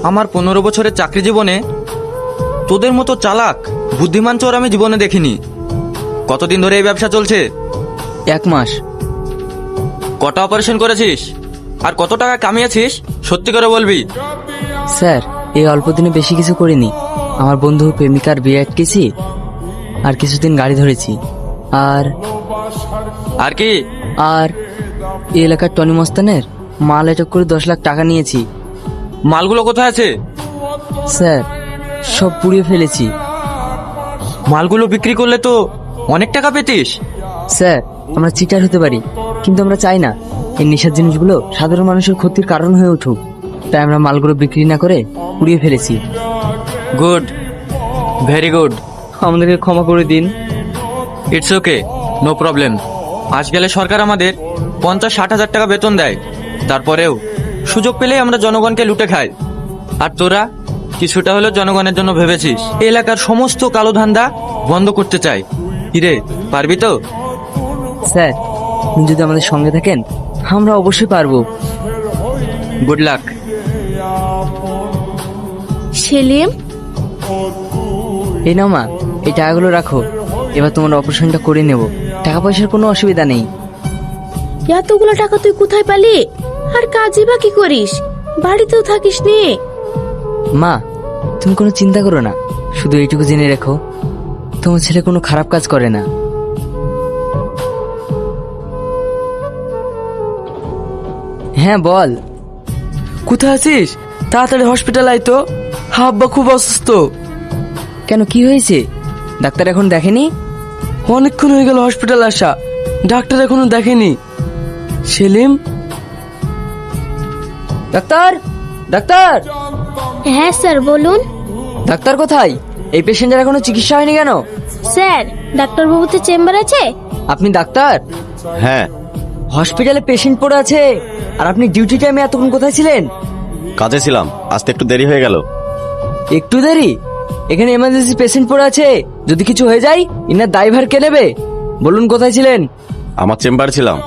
আমার 15 বছরের চাকরি জীবনে তোদের মতো চালাক বুদ্ধিমান চোর আমি জীবনে দেখিনি। কতদিন ধরে এই ব্যবসা চলছে? 1 মাস। কটা অপারেশন করেছিস আর কত টাকা কামিয়েছিস সত্যি করে বলবি? স্যার, এই অল্প দিনে বেশি কিছু করিনি। আমার বন্ধু প্রেমিকার বিয়ে আটকেছি, আর কিছুদিন গাড়ি ধরেছি। আর আর কি? আর এই এলাকার টনি মস্তানের মাল আটক করে 10 লাখ টাকা নিয়েছি। মালগুলো কোথায় আছে? স্যার, সব পুড়িয়ে ফেলেছি। মালগুলো বিক্রি করলে তো অনেক টাকা পেতিস। স্যার, আমরা চিটার হতে পারি, কিন্তু আমরা চাই না এই নেশার জিনিসগুলো সাধারণ মানুষের ক্ষতির কারণ হয়ে উঠুক। তাই আমরা মালগুলো বিক্রি না করে পুড়িয়ে ফেলেছি। Good, very good. আমাদেরকে ক্ষমা করে দিন। It's okay, no problem. আজ গেলে সরকার আমাদের 50-60 হাজার টাকা বেতন দেয়, তারপরেও সুযোগ পেলেই আমরা জনগণকে লুটে খাই। আর তোরা কিছুটা হলেও জনগণের জন্য ভেবেছিস। এলাকার সমস্ত কালো ধান্দা বন্ধ করতে চাই। কিরে, পারবি তো? স্যার, আপনি যদি আমাদের সঙ্গে থাকেন আমরা অবশ্যই পারবো। Good luck. সেলিম, এই নাও মা, এই টাকাগুলো রাখো। এবার তোমার অপারেশনটা করে নেব। টাকা পয়সার কোনো অসুবিধা নেই। এতগুলো টাকা তুই কোথায় পালি? আর কাজই বা কি করিস? বাড়িতেও থাকিস নি? মা, তুমি কোনো চিন্তা করো না। শুধু এইটুকু জেনে রেখো, তোমার ছেলে কোনো খারাপ কাজ করে না। হ্যাঁ বল। কোথায় আছিস? তাড়াতাড়ি হসপিটাল আয় তো, আব্বা খুব অসুস্থ। কেন, কি হয়েছে? ডাক্তার এখন দেখেনি? অনেকক্ষণ হয়ে গেল হসপিটাল আসা, ডাক্তার এখনো দেখেনি। সেলিম, ডাক্তার, ডাক্তার, হ্যাঁ স্যার, বলুন। ডাক্তার কোথায়? এই পেশেন্টের এখনো চিকিৎসা হয়নি কেন? স্যার, ডাক্তারবাবু তো চেম্বার আছে। আপনি ডাক্তার? হ্যাঁ, হসপিটালে পেশেন্ট পড়ে আছে, আর আপনি ডিউটি টাইমে এতক্ষণ কোথায় ছিলেন? কাজে ছিলাম, আসতে একটু দেরি হয়ে গেল। একটু দেরি? এখানে এমার্জেন্সি পেশেন্ট পড়ে আছে, যদি কিছু হয়ে যায় ইনার দায়ভার কে নেবে? বলুন কোথায় ছিলেন? আমার চেম্বার ছিলাম।